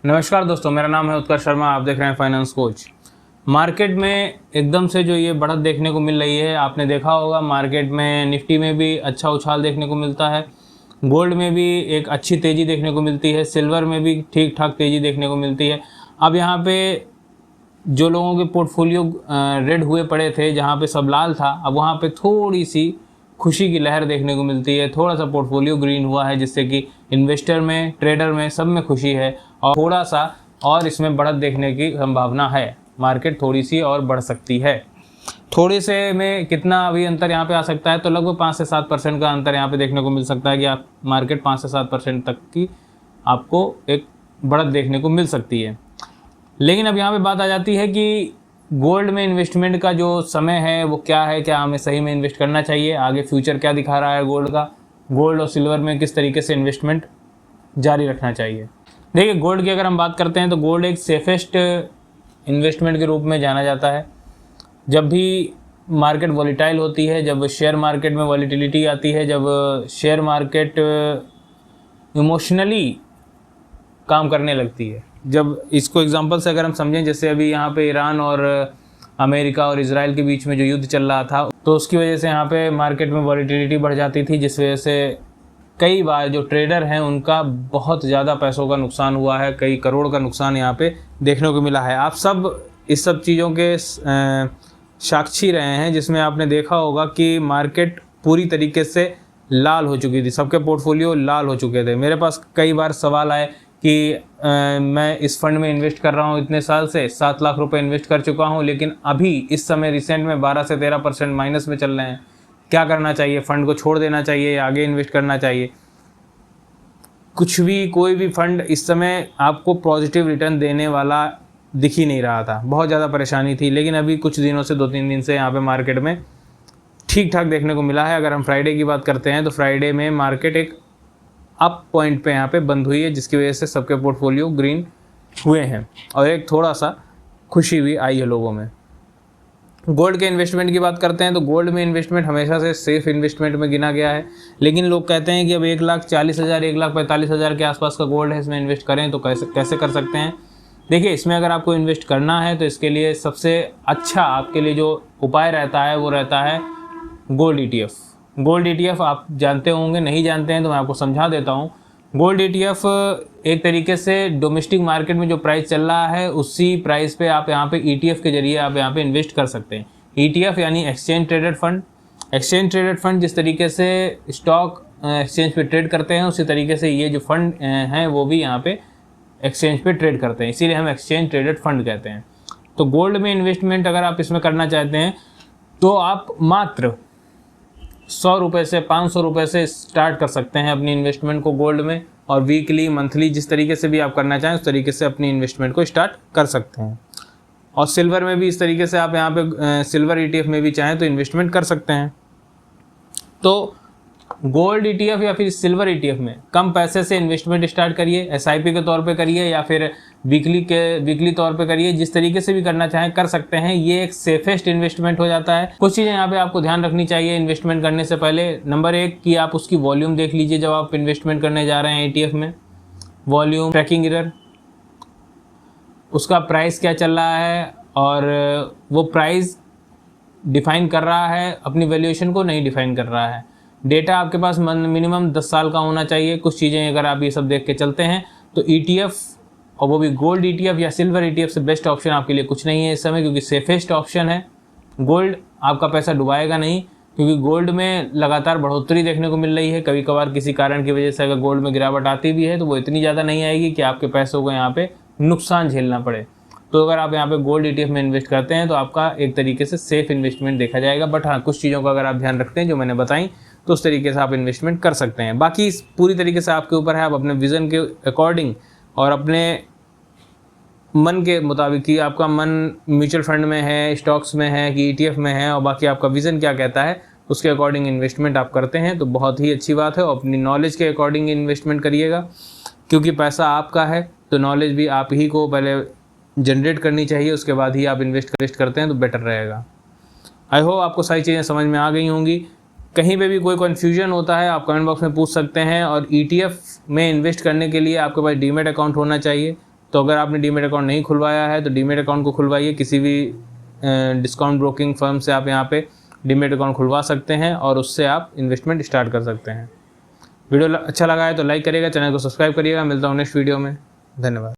नमस्कार दोस्तों, मेरा नाम है उत्कर्ष शर्मा। आप देख रहे हैं फाइनेंस कोच। मार्केट में एकदम से जो ये बढ़त देखने को मिल रही है, आपने देखा होगा मार्केट में निफ्टी में भी अच्छा उछाल देखने को मिलता है, गोल्ड में भी एक अच्छी तेज़ी देखने को मिलती है, सिल्वर में भी ठीक ठाक तेज़ी देखने को मिलती है। अब यहाँ पे जो लोगों के पोर्टफोलियो रेड हुए पड़े थे, जहाँ पे सब लाल था, अब वहाँ पे थोड़ी सी खुशी की लहर देखने को मिलती है। थोड़ा सा पोर्टफोलियो ग्रीन हुआ है, जिससे कि इन्वेस्टर में, ट्रेडर में, सब में खुशी है और थोड़ा सा और इसमें बढ़त देखने की संभावना है। मार्केट थोड़ी सी और बढ़ सकती है। थोड़े से में कितना अभी अंतर यहाँ पे आ सकता है, तो लगभग 5 से 7% का अंतर यहाँ पे देखने को मिल सकता है कि आप मार्केट 5 से 7% तक की आपको एक बढ़त देखने को मिल सकती है। लेकिन अब यहाँ पे बात आ जाती है कि गोल्ड में इन्वेस्टमेंट का जो समय है वो क्या है, क्या हमें सही में इन्वेस्ट करना चाहिए, आगे फ्यूचर क्या दिखा रहा है गोल्ड का, गोल्ड और सिल्वर में किस तरीके से इन्वेस्टमेंट जारी रखना चाहिए। देखिए, गोल्ड की अगर हम बात करते हैं तो गोल्ड एक सेफेस्ट इन्वेस्टमेंट के रूप में जाना जाता है। जब भी मार्केट वॉलीटाइल होती है, जब शेयर मार्केट में वॉलीटिलिटी आती है, जब शेयर मार्केट इमोशनली काम करने लगती है, जब इसको एग्जांपल से अगर हम समझें, जैसे अभी यहाँ पे ईरान और अमेरिका और इजराइल के बीच में जो युद्ध चल रहा था, तो उसकी वजह से यहाँ पे मार्केट में वॉलीटिलिटी बढ़ जाती थी, जिस वजह से कई बार जो ट्रेडर हैं उनका बहुत ज़्यादा पैसों का नुकसान हुआ है, कई करोड़ का नुकसान यहाँ पे देखने को मिला है। आप सब इस सब चीज़ों के साक्षी रहे हैं, जिसमें आपने देखा होगा कि मार्केट पूरी तरीके से लाल हो चुकी थी, सबके पोर्टफोलियो लाल हो चुके थे। मेरे पास कई बार सवाल आए कि मैं इस फंड में इन्वेस्ट कर रहा हूँ, इतने साल से 7 लाख रुपए इन्वेस्ट कर चुका हूँ, लेकिन अभी इस समय रिसेंट में 12 से 13% माइनस में चल रहे हैं। क्या करना चाहिए? फंड को छोड़ देना चाहिए या आगे इन्वेस्ट करना चाहिए? कुछ भी, कोई भी फंड इस समय आपको पॉजिटिव रिटर्न देने वाला दिख ही नहीं रहा था, बहुत ज़्यादा परेशानी थी। लेकिन अभी कुछ दिनों से, 2-3 दिन से यहाँ पे मार्केट में ठीक ठाक देखने को मिला है। अगर हम फ्राइडे की बात करते हैं तो फ्राइडे में मार्केट एक अप पॉइंट पे यहाँ पे बंद हुई है, जिसकी वजह से सबके पोर्टफोलियो ग्रीन हुए हैं और एक थोड़ा सा खुशी भी आई है लोगों में। गोल्ड के इन्वेस्टमेंट की बात करते हैं तो गोल्ड में इन्वेस्टमेंट हमेशा से सेफ इन्वेस्टमेंट में गिना गया है, लेकिन लोग कहते हैं कि अब 1,40,000 1,45,000 के आसपास का गोल्ड है, इसमें इन्वेस्ट करें तो कैसे कर सकते हैं। देखिए, इसमें अगर आपको इन्वेस्ट करना है तो इसके लिए सबसे अच्छा आपके लिए जो उपाय रहता है वो रहता है गोल्ड ETF। गोल्ड ETF आप जानते होंगे, नहीं जानते हैं तो मैं आपको समझा देता हूँ। गोल्ड ETF एक तरीके से डोमेस्टिक मार्केट में जो प्राइस चल रहा है उसी प्राइस पे आप यहाँ पे ETF के जरिए आप यहाँ पे इन्वेस्ट कर सकते हैं। ETF यानी exchange traded fund. Exchange traded fund जिस तरीके से स्टॉक एक्सचेंज पे ट्रेड करते हैं, उसी तरीके से ये जो फंड हैं वो भी यहाँ पे एक्सचेंज पे ट्रेड करते हैं, इसीलिए हम एक्सचेंज ट्रेडेड फंड कहते हैं। तो गोल्ड में इन्वेस्टमेंट अगर आप इसमें करना चाहते हैं तो आप मात्र 100 रुपये से 500 रुपये से स्टार्ट कर सकते हैं अपनी इन्वेस्टमेंट को गोल्ड में, और वीकली, मंथली, जिस तरीके से भी आप करना चाहें उस तरीके से अपनी इन्वेस्टमेंट को स्टार्ट कर सकते हैं। और सिल्वर में भी इस तरीके से आप यहाँ पे सिल्वर ETF में भी चाहें तो इन्वेस्टमेंट कर सकते हैं। तो गोल्ड ETF या फिर सिल्वर ETF में कम पैसे से इन्वेस्टमेंट स्टार्ट करिए, SIP के तौर पे करिए या फिर वीकली तौर पे करिए, जिस तरीके से भी करना चाहें कर सकते हैं। ये एक सेफेस्ट इन्वेस्टमेंट हो जाता है। कुछ चीज़ें यहाँ पे आपको ध्यान रखनी चाहिए इन्वेस्टमेंट करने से पहले। नंबर 1 कि आप उसकी वॉल्यूम देख लीजिए जब आप इन्वेस्टमेंट करने जा रहे हैं ETF में। वॉल्यूम, ट्रैकिंग एरर, उसका प्राइस क्या चल रहा है और वो प्राइस डिफाइन कर रहा है अपनी वैल्यूएशन को, नहीं डिफाइन कर रहा है। डेटा आपके पास मिनिमम 10 साल का होना चाहिए। कुछ चीज़ें अगर आप ये सब देख के चलते हैं तो ETF, और वो भी गोल्ड ETF या सिल्वर ETF से बेस्ट ऑप्शन आपके लिए कुछ नहीं है इस समय, क्योंकि सेफेस्ट ऑप्शन है। गोल्ड आपका पैसा डुबाएगा नहीं, क्योंकि गोल्ड में लगातार बढ़ोतरी देखने को मिल रही है। कभी कभार किसी कारण की वजह से अगर गोल्ड में गिरावट आती भी है तो वो इतनी ज़्यादा नहीं आएगी कि आपके पैसों को यहाँ पे नुकसान झेलना पड़े। तो अगर आप यहाँ पे गोल्ड ETF में इन्वेस्ट करते हैं तो आपका एक तरीके से सेफ इन्वेस्टमेंट देखा जाएगा। बट हाँ, कुछ चीज़ों का अगर आप ध्यान रखते हैं जो मैंने बताई, तो उस तरीके से आप इन्वेस्टमेंट कर सकते हैं। बाकी पूरी तरीके से आपके ऊपर है, आप अपने विज़न के अकॉर्डिंग और अपने मन के मुताबिक कि आपका मन म्यूचुअल फंड में है, स्टॉक्स में है कि ETF में है, और बाकी आपका विज़न क्या कहता है उसके अकॉर्डिंग इन्वेस्टमेंट आप करते हैं तो बहुत ही अच्छी बात है। और अपनी नॉलेज के अकॉर्डिंग इन्वेस्टमेंट करिएगा, क्योंकि पैसा आपका है तो नॉलेज भी आप ही को पहले जनरेट करनी चाहिए, उसके बाद ही आप इन्वेस्ट करते हैं तो बेटर रहेगा। आई होप आपको सारी चीज़ें समझ में आ गई होंगी। कहीं पे भी कोई कन्फ्यूजन होता है आप कमेंट बॉक्स में पूछ सकते हैं। और ETF में इन्वेस्ट करने के लिए आपके पास डीमैट अकाउंट होना चाहिए। तो अगर आपने डीमेट अकाउंट नहीं खुलवाया है तो डीमेट अकाउंट को खुलवाइए। किसी भी डिस्काउंट ब्रोकिंग फर्म से आप यहाँ पे डीमेट अकाउंट खुलवा सकते हैं और उससे आप इन्वेस्टमेंट स्टार्ट कर सकते हैं। वीडियो अच्छा लगा है तो लाइक करिएगा, चैनल को सब्सक्राइब करिएगा। मिलता हूँ नेक्स्ट वीडियो में। धन्यवाद।